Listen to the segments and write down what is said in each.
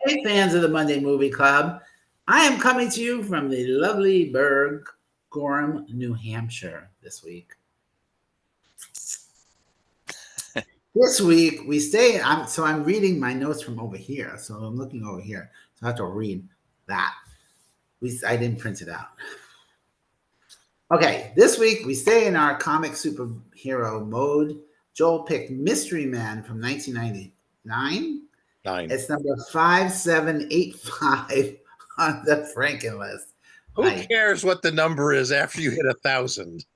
Hey, fans of the Monday Movie Club. I am coming to you from the lovely burg, Gorham, New Hampshire this week. This week we stay. I'm reading my notes from over here. So I'm looking over here. So I have to read that. I didn't print it out. Okay, this week we stay in our comic superhero mode. Joel picked Mystery Man from 1999. It's number 5785 on the Franken list. Who cares what the number is after you hit 1,000?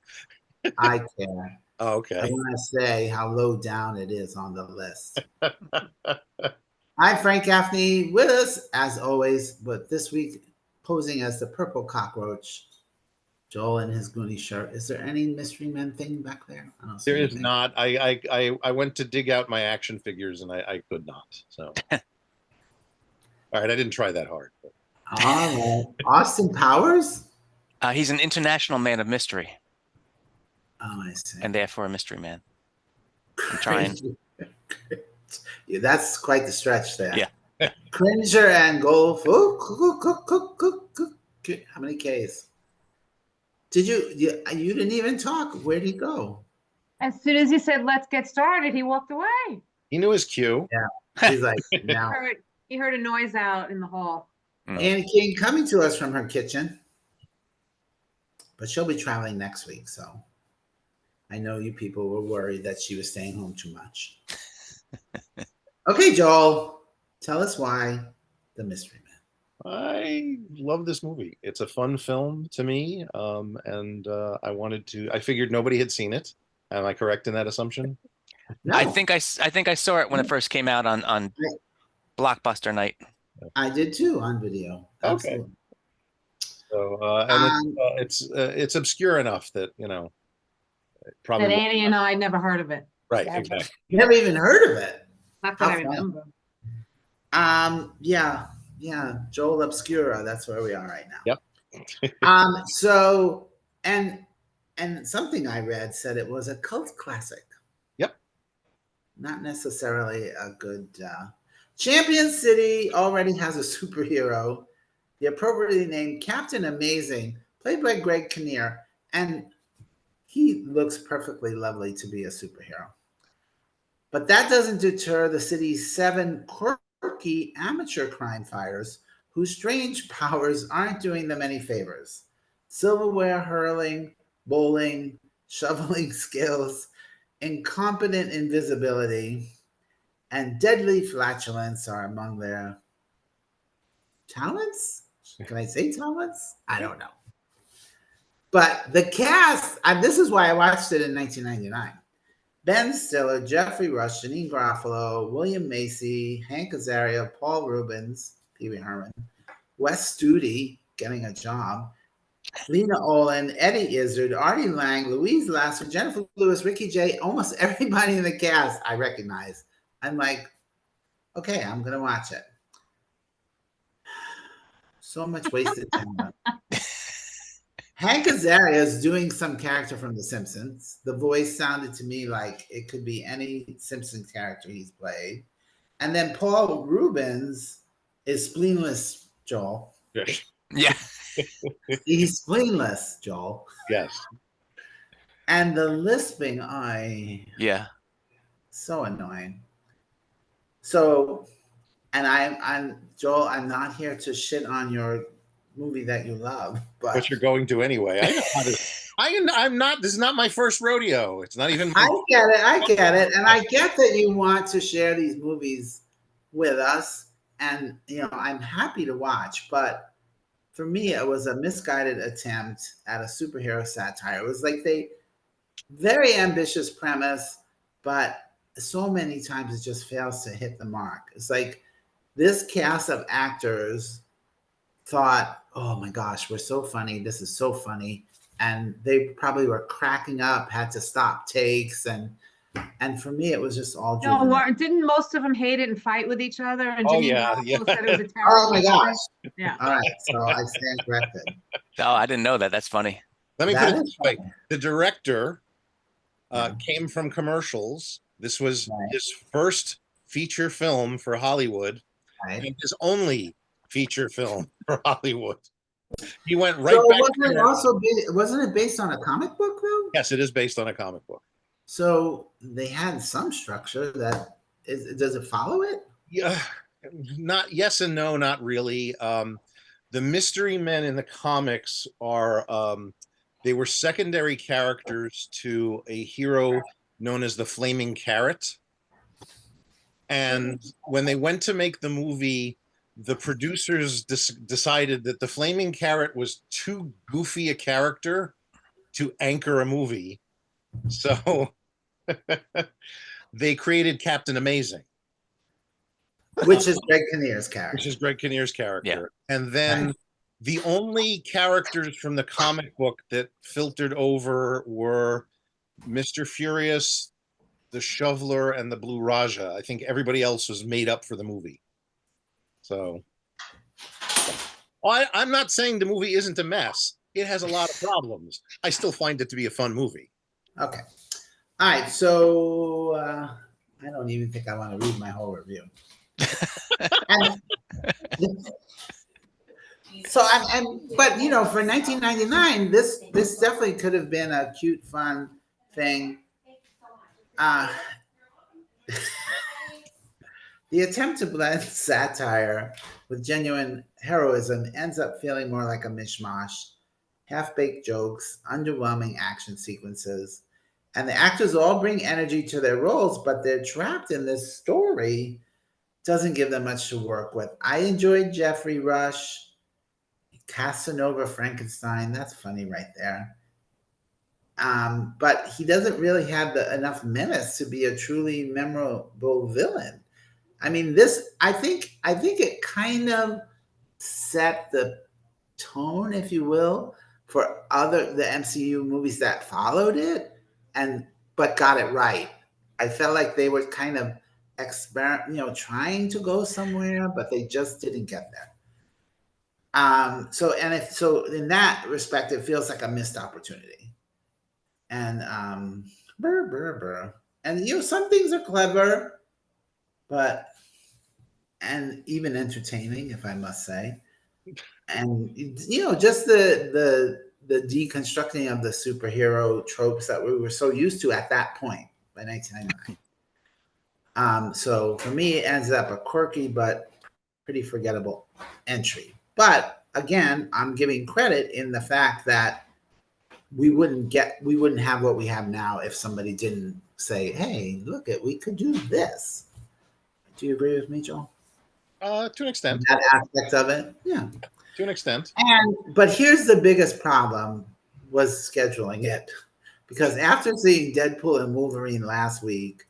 I care. Oh, okay. I want to say how low down it is on the list. I'm Frank Gaffney with us, as always, but this week posing as the purple cockroach, Joel in his Goonie shirt. Is there any Mystery Men thing back there? There is not. I went to dig out my action figures and I could not. So, all right, I didn't try that hard. But. All right. Austin Powers? He's an international man of mystery. Oh, I see. And therefore a mystery man. I'm trying. Yeah, that's quite the stretch there. Yeah. Cringer and Golf. Oh, how many Ks? Did you didn't even talk. Where'd he go? As soon as he said, let's get started, he walked away. He knew his cue. Yeah. He's like, now. He heard a noise out in the hall. Annie King coming to us from her kitchen. But she'll be traveling next week, so I know you people were worried that she was staying home too much. Okay, Joel, tell us why The Mystery Man. I love this movie. It's a fun film to me, and I figured nobody had seen it. Am I correct in that assumption? No. I think I saw it when it first came out on Blockbuster night. I did too on video. Absolutely. Okay. So it's obscure enough that probably that Annie and I never heard of it. Right, exactly. Never even heard of it. Not that I remember. Yeah, Joel Obscura. That's where we are right now. Yep. So and something I read said it was a cult classic. Yep. Not necessarily a good. Champion City already has a superhero, the appropriately named Captain Amazing, played by Greg Kinnear, and he looks perfectly lovely to be a superhero. But that doesn't deter the city's 7 quirky amateur crime fighters whose strange powers aren't doing them any favors. Silverware hurling, bowling, shoveling skills, incompetent invisibility, and deadly flatulence are among their talents? Can I say talents? I don't know. But the cast, and this is why I watched it in 1999. Ben Stiller, Jeffrey Rush, Janine Garofalo, William Macy, Hank Azaria, Paul Rubens, Pee Wee Herman, Wes Studi, getting a job, Lena Olin, Eddie Izzard, Artie Lang, Louise Lasser, Jennifer Lewis, Ricky Jay, almost everybody in the cast I recognize. I'm like, okay, I'm going to watch it. So much wasted time. Hank Azaria is doing some character from The Simpsons. The voice sounded to me like it could be any Simpsons character he's played. And then Paul Rubens is spleenless Joel. Yeah. He's spleenless Joel. Yes. And the lisping, yeah. So annoying. So, and I'm Joel, I'm not here to shit on your movie that you love, but you're going to anyway. I know how to. I'm not. This is not my first rodeo. It's not even. I get it, and I get that you want to share these movies with us, and I'm happy to watch. But for me, it was a misguided attempt at a superhero satire. It was like very ambitious premise, but so many times it just fails to hit the mark. It's like this cast of actors thought, oh my gosh, we're so funny. This is so funny. And they probably were cracking up, had to stop takes. And for me, it was just all driven. No, didn't most of them hate it and fight with each other? And oh, yeah. Said it was a terrible oh my gosh. Yeah. All right. So I stand corrected. Oh, I didn't know that. That's funny. Let me put it this way. The director came from commercials. This was his first feature film for Hollywood. Right. and his only feature film for Hollywood. He went right So back. wasn't it based on a comic book though? Yes, it is based on a comic book. So they had some structure that does it follow it? Yeah, not yes and no, not really. The Mystery Men in the comics are they were secondary characters to a hero known as the Flaming Carrot. And when they went to make the movie, the producers decided that the Flaming Carrot was too goofy a character to anchor a movie. So they created Captain Amazing, Which is Greg Kinnear's character. which is Greg Kinnear's character. Yeah. And then Right. the only characters from the comic book that filtered over were Mr. Furious, the Shoveler, and the Blue Raja. I think everybody else was made up for the movie. So I'm not saying the movie isn't a mess. It has a lot of problems. I still find it to be a fun movie. Okay. All right. So I don't even think I want to read my whole review. And, but you know, for 1999, this definitely could have been a cute, fun thing. The attempt to blend satire with genuine heroism ends up feeling more like a mishmash, half-baked jokes, underwhelming action sequences, and the actors all bring energy to their roles, but they're trapped in this story. Doesn't give them much to work with. I enjoyed Jeffrey Rush, Casanova Frankenstein. That's funny right there. But he doesn't really have enough menace to be a truly memorable villain. I mean, I think it kind of set the tone, if you will, for the MCU movies that followed it, but got it right. I felt like they were kind of trying to go somewhere, but they just didn't get there. So in that respect, it feels like a missed opportunity. And and some things are clever, and even entertaining, if I must say. And just the deconstructing of the superhero tropes that we were so used to at that point by 1999. So for me, it ends up a quirky but pretty forgettable entry. But again, I'm giving credit in the fact that we wouldn't have what we have now if somebody didn't say, "Hey, look we could do this." Do you agree with me, Joel? To an extent. That aspect of it, yeah. To an extent. But here's the biggest problem was scheduling it. Because after seeing Deadpool and Wolverine last week,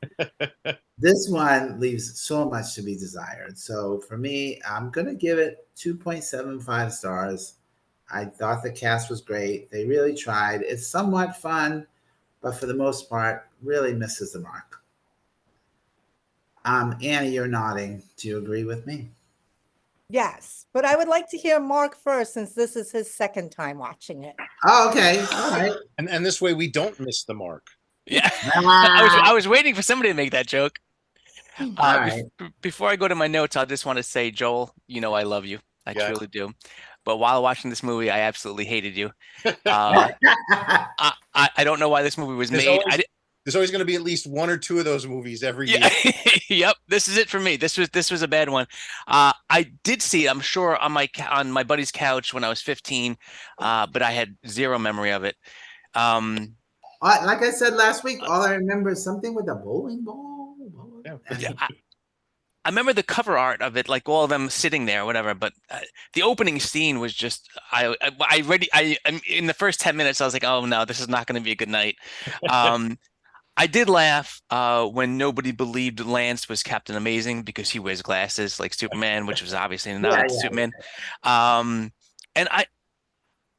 this one leaves so much to be desired. So for me, I'm going to give it 2.75 stars. I thought the cast was great. They really tried. It's somewhat fun, but for the most part, really misses the mark. Annie, you're nodding. Do you agree with me? Yes, but I would like to hear Mark first, since this is his second time watching it. Oh, okay. All right. And this way we don't miss the mark. Yeah. I was waiting for somebody to make that joke. All right. Before I go to my notes, I just want to say, Joel, I love you. I truly do. But while watching this movie, I absolutely hated you. I don't know why this movie was made. There's always going to be at least one or two of those movies every year. Yep, this is it for me. This was a bad one. I did see it, I'm sure, on my buddy's couch when I was 15, but I had zero memory of it. Like I said last week, all I remember is something with a bowling ball. Yeah, I remember the cover art of it, like all of them sitting there, or whatever. But the opening scene was just in the first 10 minutes, I was like, oh no, this is not going to be a good night. I did laugh when nobody believed Lance was Captain Amazing because he wears glasses like Superman, which was obviously not Superman. And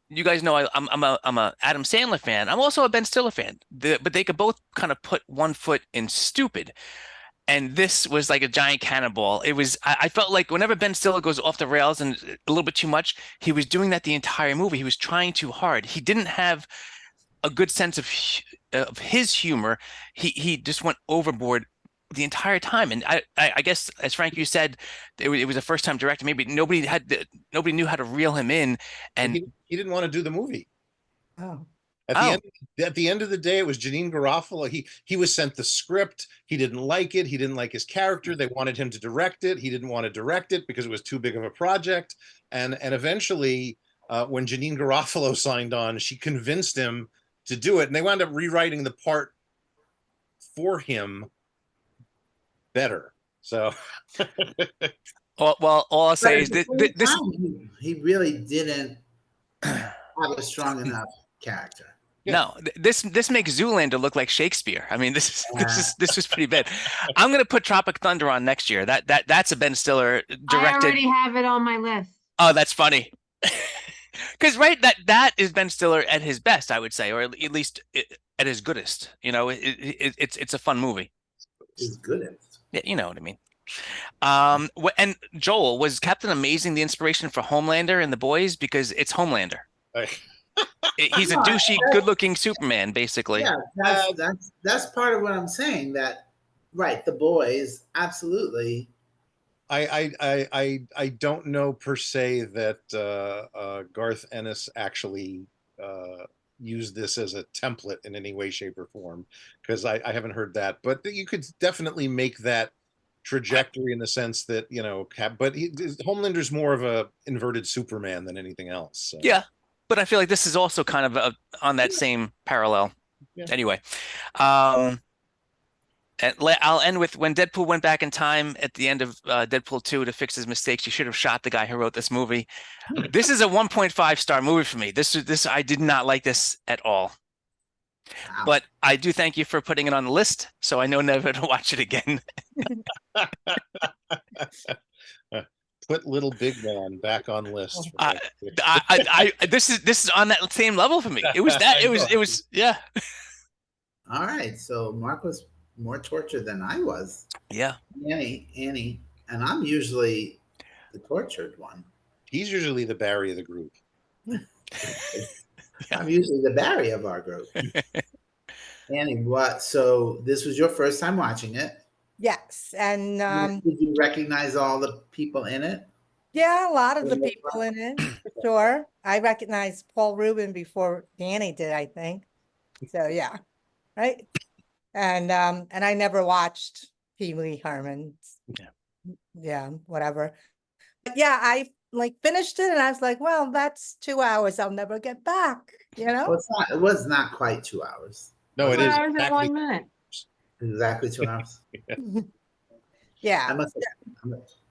you guys know I'm a Adam Sandler fan. I'm also a Ben Stiller fan. But they could both kind of put one foot in stupid. And this was like a giant cannonball. It was. I felt like whenever Ben Stiller goes off the rails and a little bit too much, he was doing that the entire movie. He was trying too hard. He didn't have a good sense of his humor. He just went overboard the entire time. And I guess, as Frank, you said, it was a first time director. Maybe nobody knew how to reel him in. And he didn't want to do the movie. Oh, At the end of the day, it was Janine Garofalo. He was sent the script. He didn't like it. He didn't like his character. They wanted him to direct it. He didn't want to direct it because it was too big of a project. And eventually, when Janine Garofalo signed on, she convinced him to do it. And they wound up rewriting the part for him better. So, well, all I'll say is But at the this. same time, he really didn't have a strong enough character. No, this makes Zoolander look like Shakespeare. I mean, this was pretty bad. I'm gonna put Tropic Thunder on next year. That's a Ben Stiller directed. I already have it on my list. Oh, that's funny. Because that is Ben Stiller at his best, I would say, or at least at his goodest. You know, it's a fun movie. He's good at it. Yeah, you know what I mean. And Joel, was Captain Amazing the inspiration for Homelander and The Boys? Because it's Homelander. He's a douchey, good-looking Superman, basically. Yeah, that's part of what I'm saying. That right, The Boys, absolutely. I don't know per se that Garth Ennis actually used this as a template in any way, shape, or form, because I haven't heard that. But you could definitely make that trajectory in the sense that, you know, but Homelander's more of a inverted Superman than anything else. So. Yeah, but I feel like this is also kind of on that same parallel. Yeah. Anyway, and I'll end with when Deadpool went back in time at the end of Deadpool 2 to fix his mistakes. You should have shot the guy who wrote this movie. This is a 1.5 star movie for me. This I did not like this at all. Wow. But I do thank you for putting it on the list, so I know never to watch it again. Put Little Big Man back on list. This is on that same level for me. It was that. It was yeah. All right, so Mark was more tortured than I was. Yeah. Annie, and I'm usually the tortured one. He's usually the Barry of the group. I'm usually the Barry of our group. Annie, what? So this was your first time watching it? Yes, and did you recognize all the people in it? Yeah, a lot of the people in it, for sure. I recognized Paul Rubin before Danny did, I think. So yeah, right. And I never watched Pee Wee Herman. Yeah, whatever. But yeah, I finished it and I was like, well, that's 2 hours I'll never get back, you know? Well, it was not quite 2 hours. No, it 2 is. hours and Exactly. 1 minute. Exactly 2 hours. Yeah.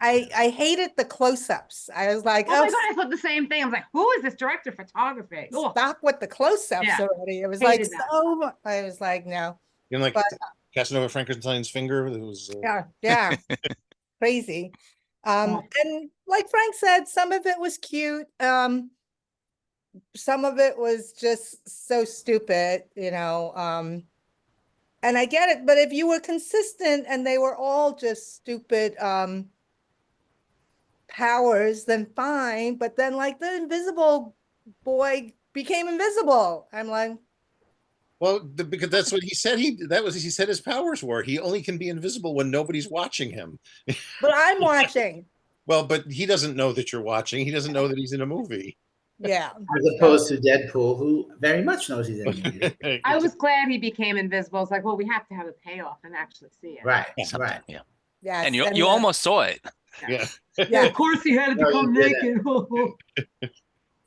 I hated the close-ups. I was like, oh my God, I thought the same thing. I was like, who is this director of photography? Stop with the close-ups already. It was like so I was like, no. You know, like Casanova Frankenstein's finger. It was yeah. Crazy. And like Frank said, some of it was cute. Some of it was just so stupid, you know. And I get it, but if you were consistent and they were all just stupid powers, then fine. But then like the invisible boy became invisible. I'm like, well, because that's what he said. He said his powers were. He only can be invisible when nobody's watching him. But I'm watching. Well, but he doesn't know that you're watching. He doesn't know that he's in a movie. Yeah. As opposed to Deadpool, who very much knows he's in a movie. I was glad he became invisible. It's like, well, we have to have a payoff and actually see it. Right. Right. Yeah. Yes, and you almost saw it. Yeah. Yeah. Of course he had to become naked.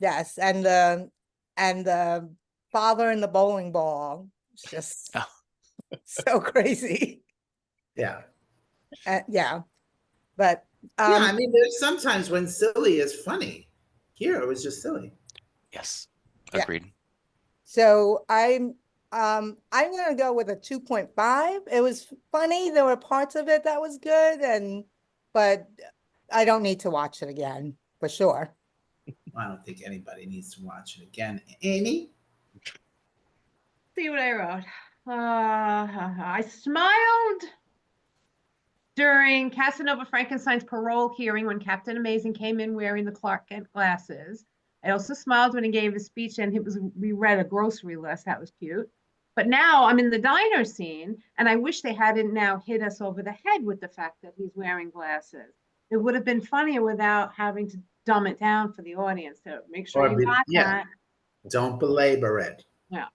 Yes, and the father in the bowling ball. It's just so crazy. Yeah. Yeah. But yeah, I mean, there's sometimes when silly is funny. Here it was just silly. Yes. Agreed. Yeah. So I'm gonna go with a 2.5. It was funny. There were parts of it that was good, but I don't need to watch it again for sure. I don't think anybody needs to watch it again. Amy? See what I wrote. I smiled during Casanova Frankenstein's parole hearing when Captain Amazing came in wearing the Clark Kent glasses. I also smiled when he gave his speech and we read a grocery list. That was cute. But now I'm in the diner scene, and I wish they hadn't now hit us over the head with the fact that he's wearing glasses. It would have been funnier without having to dumb it down for the audience. So make sure you got that. Don't belabor it. Yeah.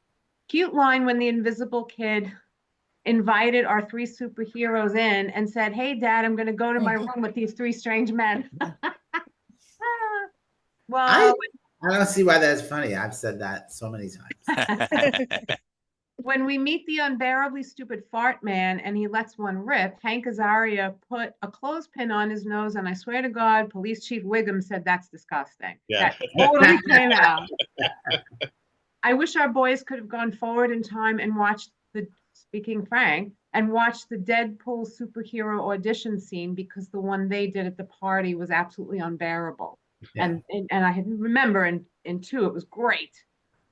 Cute line when the invisible kid invited our 3 superheroes in and said, "Hey, Dad, I'm going to go to my room with these 3 strange men." Well, I don't see why that's funny. I've said that so many times. when we meet the unbearably stupid fart man and he lets one rip, Hank Azaria put a clothespin on his nose, and I swear to God, Police Chief Wiggum said that's disgusting. Yeah. That totally came out. I wish our boys could have gone forward in time and watched speaking Frank, and watched the Deadpool superhero audition scene, because the one they did at the party was absolutely unbearable. Yeah. And I remember in 2, it was great.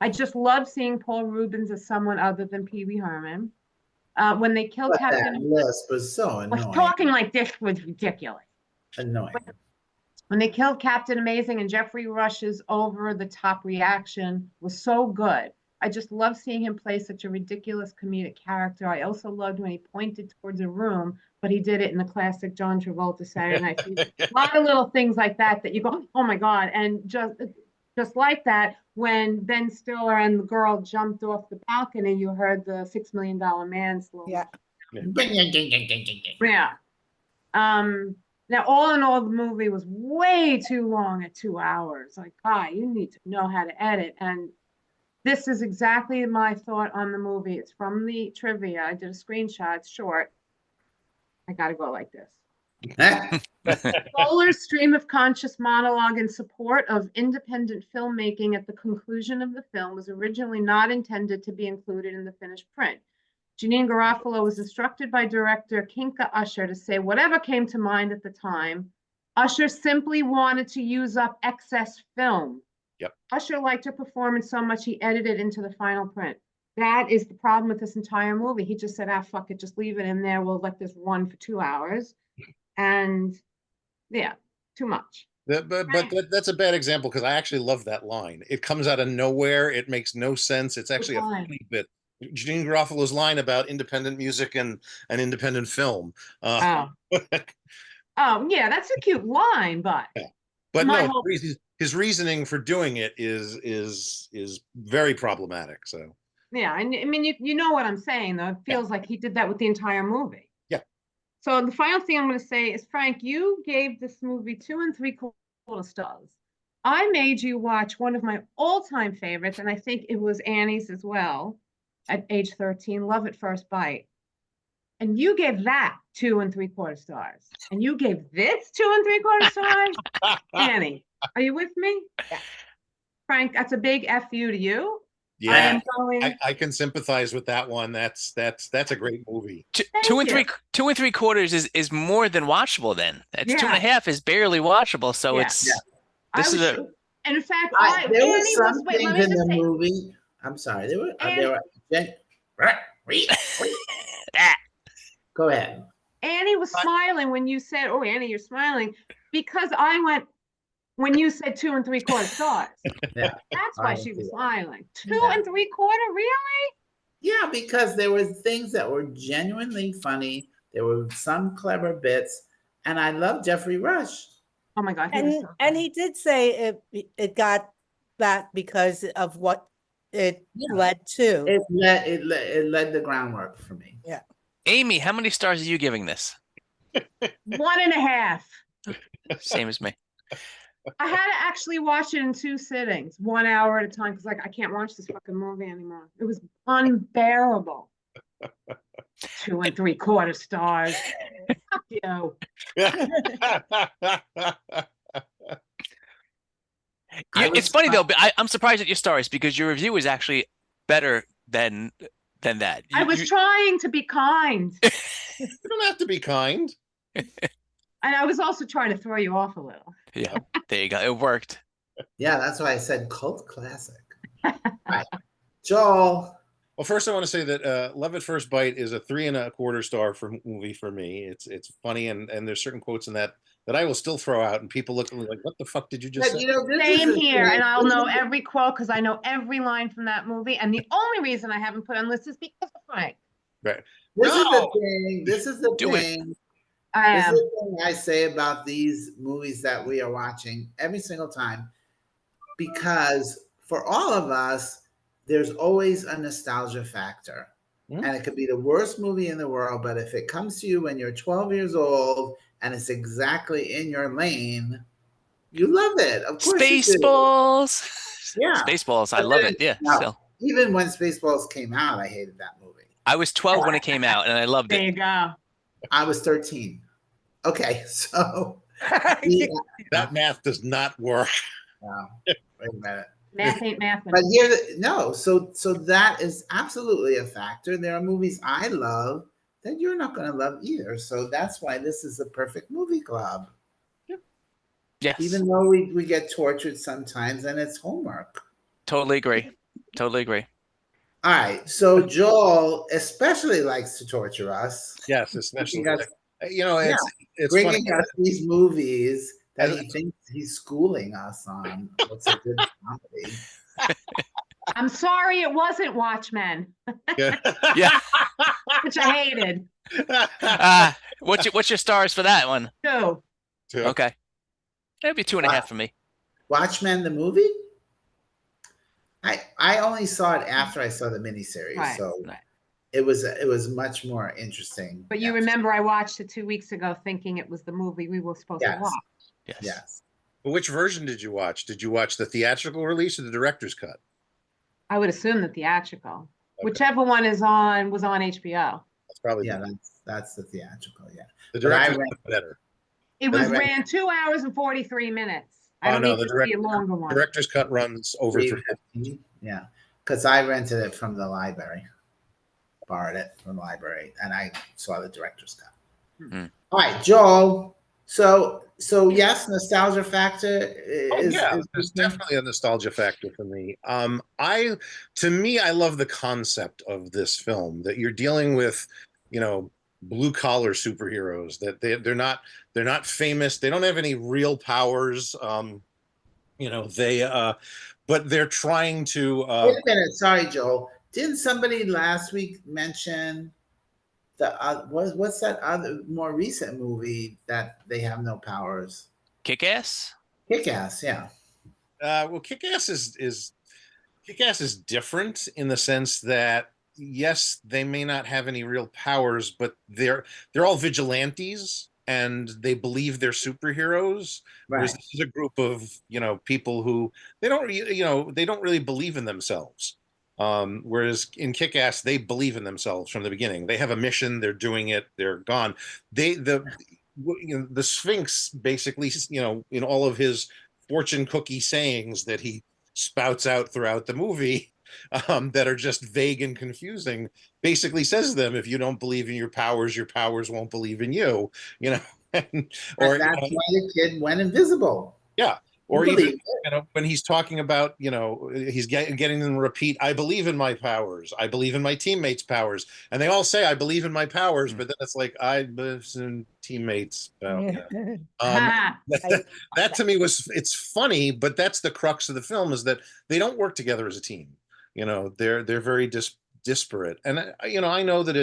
I just love seeing Paul Reubens as someone other than Pee Wee Herman. When they killed Captain, that list was so annoying. Talking like this was ridiculous. Annoying. When they killed Captain Amazing, and Jeffrey Rush's over-the-top reaction was so good. I just love seeing him play such a ridiculous comedic character. I also loved when he pointed towards a room, but he did it in the classic John Travolta Saturday Night Fever. A lot of little things like that you go, oh my God. And just like that, when Ben Stiller and the girl jumped off the balcony, you heard the $6 Million Man slowly. Yeah. Yeah. Now, all in all, the movie was way too long at 2 hours. Like, God, you need to know how to edit. And this is exactly my thought on the movie. It's from the trivia. I did a screenshot. It's short. I got to go like this. Fuller's stream of conscious monologue in support of independent filmmaking at the conclusion of the film was originally not intended to be included in the finished print. Janeane Garofalo was instructed by director Kinka Usher to say whatever came to mind at the time. Usher simply wanted to use up excess film. Yep. Usher liked her performance so much he edited into the final print. That is the problem with this entire movie. He just said, fuck it, just leave it in there. We'll let this run for 2 hours. And yeah, too much. But that's a bad example, because I actually love that line. It comes out of nowhere. It makes no sense. It's actually a funny bit. Janeane Garofalo's line about independent music and independent film. Oh, yeah, that's a cute line, but... Yeah. But no, his reasoning for doing it is very problematic. So yeah, and I mean, you know what I'm saying, though. It feels like he did that with the entire movie. Yeah. So the final thing I'm going to say is, Frank, you gave this movie 2 3/4 stars. I made you watch one of my all-time favorites, and I think it was Annie's as well, at age 13, Love at First Bite. And you gave that 2 3/4 stars. And you gave this 2 3/4 stars? Annie, are you with me? Yeah. Frank, that's a big F you to you. Yeah, I can sympathize with that one. That's a great movie. 2 3/4 is more than watchable. Then that's 2.5 is barely watchable. So it's this is a. And in fact, there were some things in the movie. I'm sorry, there were. Go ahead. Annie was smiling when you said, "Oh, Annie, you're smiling," because I went when you said 2 3/4 stars. Yeah, that's why she was smiling. 2 3/4, really? Yeah, because there were things that were genuinely funny. There were some clever bits, and I love Jeffrey Rush. Oh my God! And he did say it got that because of what it led to. It led the groundwork for me. Yeah. Amy, how many stars are you giving this? 1.5. Same as me. I had to actually watch it in 2 sittings, 1 hour at a time, because I can't watch this fucking movie anymore. It was unbearable. 2 3/4 stars. Fuck you. It's funny though, but I'm surprised at your stars, because your review is actually better than that. I was trying to be kind. You don't have to be kind. And I was also trying to throw you off a little. Yeah, there you go. It worked. Yeah, that's why I said cult classic. Right. Joel. Well, first I want to say that Love at First Bite is a 3 1/4 star movie for me. It's funny, and there's certain quotes in that that I will still throw out, and people look at me like, "What the fuck did you just But say?" you know, this Same is the here, thing. and I'll This know is- every quote because I know every line from that movie. And the only reason I haven't put on list is because of Frank. Right. This is the No! thing. This is the Do it. thing. I This is am. the thing I say about these movies that we are watching every single time, because for all of us, there's always a nostalgia factor. Mhm. And it could be the worst movie in the world, but if it comes to you when you're 12 years old and it's exactly in your lane, you love it. Of course you do. Spaceballs. Yeah. Spaceballs. I But love then- it. Yeah. no, Still, even when Spaceballs came out, I hated that movie. I was 12 when it came out, and I loved There it. you go. I was 13. Okay, so That math does not work. wow. Wait a minute. Math ain't math. But here, no. So that is absolutely a factor. There are movies I love that you're not going to love either. So that's why this is the perfect movie club. Yes. Even though we get tortured sometimes, and it's homework. Totally agree. Totally agree. All right. So Joel especially likes to torture us. Yes, especially Bringing us, you know, it's bringing funny. us these movies that As- he thinks he's schooling us on. What's a good comedy? I'm sorry it wasn't Watchmen, Yeah. Yeah. which I hated. What's your stars for that one? Two. Okay. That'd be 2.5 for me. Watchmen the movie? I only saw it after I saw the miniseries, Right, so right. it was much more interesting. But you after- remember I watched it 2 weeks ago thinking it was the movie we were supposed to Yes. watch. Yes. Yes. Which version did you watch? Did you watch the theatrical release or the director's cut? I would assume the theatrical. Whichever one was on HBO. That's probably Yeah, that's the theatrical, yeah. the but I director's read- cut better. It I was read- ran 2 hours and 43 minutes. I Oh, don't no, need the to see a longer one. Director's cut runs over 3. 3:15, yeah. Because I rented it from the library, borrowed it from the library, and I saw the director's cut. Hmm. All right, Joel. So yes, nostalgia factor is, Yeah, is there's definitely a nostalgia factor for me. To me, I love the concept of this film, that you're dealing with, you know, blue collar superheroes, that they're not famous, they don't have any real powers. You know, but they're trying to. Wait a minute, sorry, Joel. Didn't somebody last week mention the what's that other more recent movie that they have no powers? Kick-Ass? Kick-Ass, yeah. Well, Kick-Ass is different in the sense that yes, they may not have any real powers, but they're all vigilantes and they believe they're superheroes. Whereas Right. this is a group of, you know, people who they don't really believe in themselves. Whereas in Kick-Ass, they believe in themselves from the beginning. They have a mission. They're doing it. They're gone. The Sphinx basically, you know, in all of his fortune cookie sayings that he spouts out throughout the movie, that are just vague and confusing, basically says to them, if you don't believe in your powers won't believe in you, you know. Or And that's why the kid went invisible. or You even, believe it. you know, when he's talking about, you know, he's getting them to repeat, I believe in my powers, I believe in my teammates' powers, and they all say, I believe in my powers, but then it's like, I believe in teammates. That to me it's funny, but that's the crux of the film, is that they don't work together as a team. You know, they're very disparate, and you know, I know that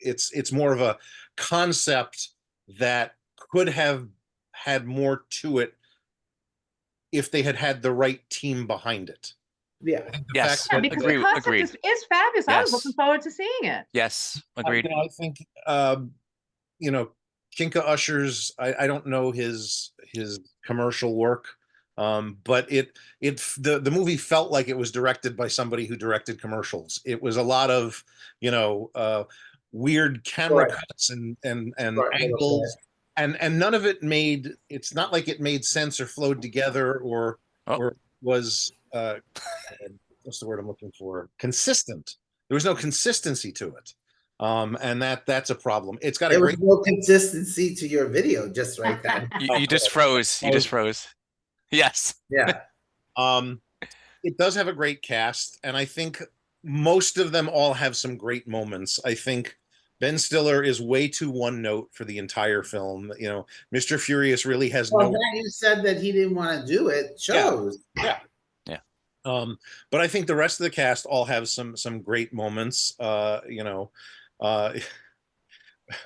it's more of a concept that could have had more to it if they had the right team behind it. Yeah. The Yes. fact Yeah, that- because Agree- the concept agreed. is fabulous. I was Yes. looking forward to seeing it. Yes. Agreed. You know, I think you know, Kinka Usher's, I don't know his commercial work, but the movie felt like it was directed by somebody who directed commercials. It was a lot of, you know, weird camera Right. cuts and Right, angles, and none of it it's not like it made sense or flowed together or was what's the word I'm looking for? Consistent. There was no consistency to it. And that's a problem. It's got a There was great no consistency to your video just right then. You just froze. You just froze. Yes. Yeah. it does have a great cast, and I think most of them all have some great moments. I think Ben Stiller is way too one note for the entire film. You know, Mr. Furious really has Well, no. that you said that he didn't want to do it shows. Yeah. But I think the rest of the cast all have some great moments. You know,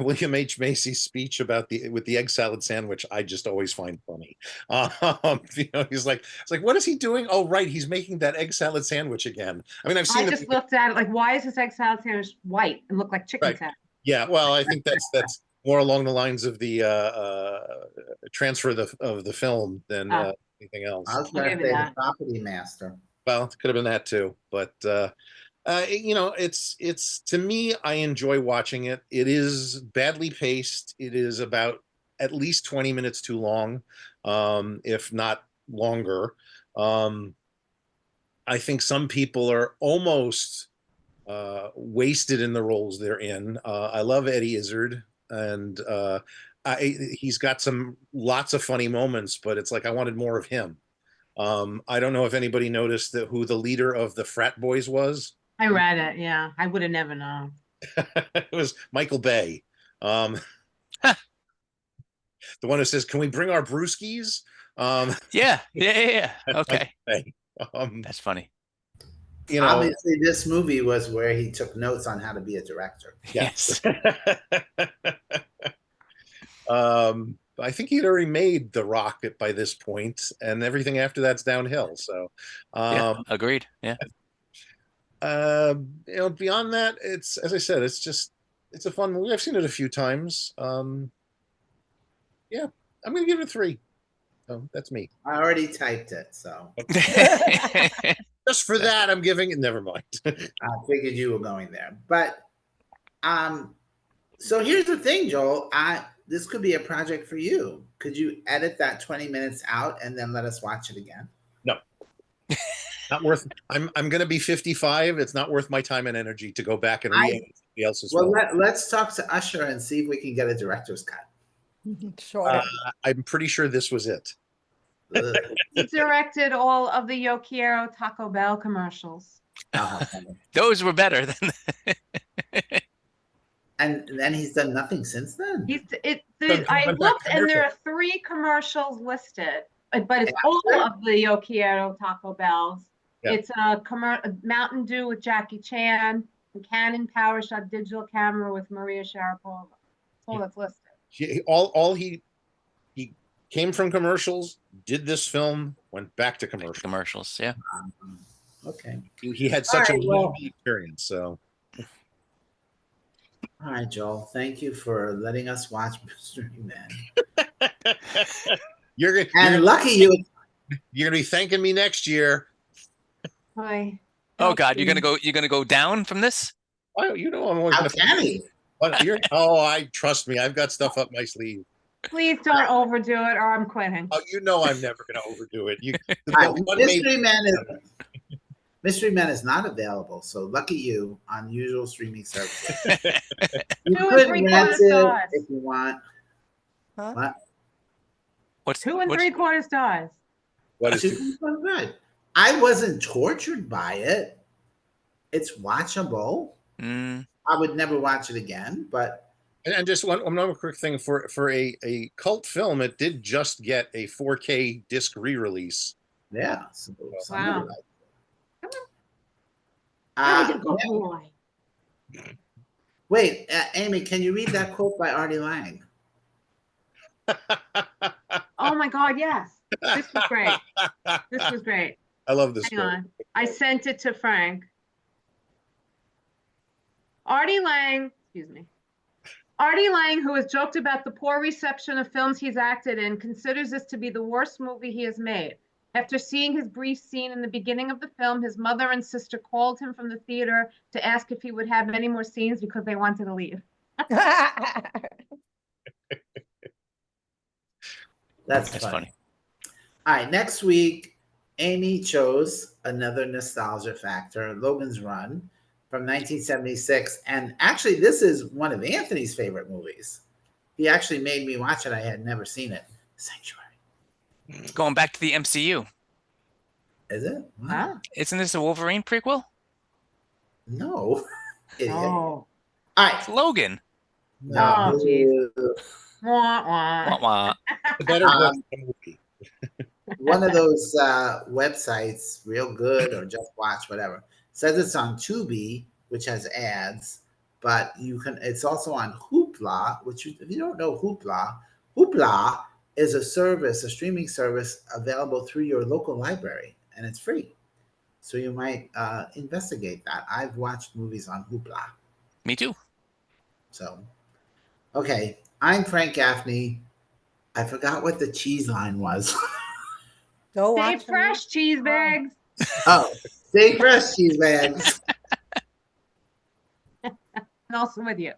William H. Macy's speech about the egg salad sandwich, I just always find funny. You know, he's like, it's like, what is he doing? Oh, right, he's making that egg salad sandwich again. I mean, I've seen I just looked at it like, why is this egg salad sandwich white and look like chicken Right. salad? Yeah, well, I think that's more along the lines of the transfer of the film than anything else. I was going to Maybe say the that. property master. Well, it could have been that too, but you know, it's to me, I enjoy watching it. It is badly paced. It is about at least 20 minutes too long, if not longer. I think some people are almost wasted in the roles they're in. I love Eddie Izzard, and he's got lots of funny moments, but it's like I wanted more of him. I don't know if anybody noticed who the leader of the frat boys was. I read it. Yeah, I would have never known. It was Michael Bay, the one who says, "Can we bring our brewskis?" Yeah. Okay, Bay. that's funny. You know, Obviously, this movie was where he took notes on how to be a director. Yes. I think he'd already made The Rock by this point, and everything after that's downhill. So, Yeah, agreed. Yeah. you know, beyond that, it's, as I said, it's a fun movie. I've seen it a few times. Yeah, I'm gonna give it a 3. So that's me. I already typed it, so Just for that, I'm giving it. Never mind. I figured you were going there. But so here's the thing, Joel. This could be a project for you. Could you edit that 20 minutes out and then let us watch it again? No. Not worth. I'm going to be 55. It's not worth my time and energy to go back and read somebody else's Well, film. let's talk to Usher and see if we can get a director's cut. Sure. I'm pretty sure this was it. Ugh. He directed all of the Yo Quiero Taco Bell commercials. Those were better than. And then he's done nothing since then. I looked and there are 3 commercials listed, but it's all of the Yo Quiero Taco Bells. Yeah. It's a Mountain Dew with Jackie Chan, and Canon PowerShot digital camera with Maria Sharapova. That's all that's listed. He came from commercials, did this film, went back to Commercials. Yeah. Okay. He had such a All right, well- lovely experience. So All right, Joel. Thank you for letting us watch Mystery Man. you're Lucky you. gonna be thanking me next year. Hi. Oh God, you're gonna go down from this? Oh, you know I'm always How gonna. can he? I trust me. I've got stuff up my sleeve. Please don't overdo it or I'm quitting. Oh, you know I'm never gonna overdo it. All right, Mystery Man is not available, so lucky you on usual streaming services. You 2 could and rent 3/4 it stars. if you want. Huh? What? What's 2 and what's- 3/4 stars. What is Good. I wasn't tortured by it. It's watchable. Mm, I would never watch it again, but and just one quick thing for a cult film, it did just get a 4K disc re-release. yeah. So Wow. somebody liked it. That was a good Yeah. boy. Wait, Amy, can you read that quote by Artie Lang? Oh my God, yes. This was great. This was great. I love this Hang quote. on. I sent it to Frank. Artie Lang, who has joked about the poor reception of films he's acted in, considers this to be the worst movie he has made. After seeing his brief scene in the beginning of the film, his mother and sister called him from the theater to ask if he would have any more scenes because they wanted to leave. That's funny. All right, next week, Amy chose another nostalgia factor, Logan's Run from 1976. And actually, this is one of Anthony's favorite movies. He actually made me watch it. I had never seen it. Sanctuary. going back to the MCU. Is it? Wow. Isn't this a Wolverine prequel? No. Idiot. Oh. All It's right. Logan. No. Oh, geez. Wah, wah. Wah, wah. The better book than the movie. One of those websites, Real Good or Just Watch, whatever, says it's on Tubi, which has ads, but you can. It's also on Hoopla, which if you don't know Hoopla is a service, a streaming service available through your local library, and it's free. So you might investigate that. I've watched movies on Hoopla. Me too. So, okay, I'm Frank Gaffney. I forgot what the cheese line was. Go Stay watch. fresh, cheese bags. Oh, stay fresh, cheese bags. And also with you.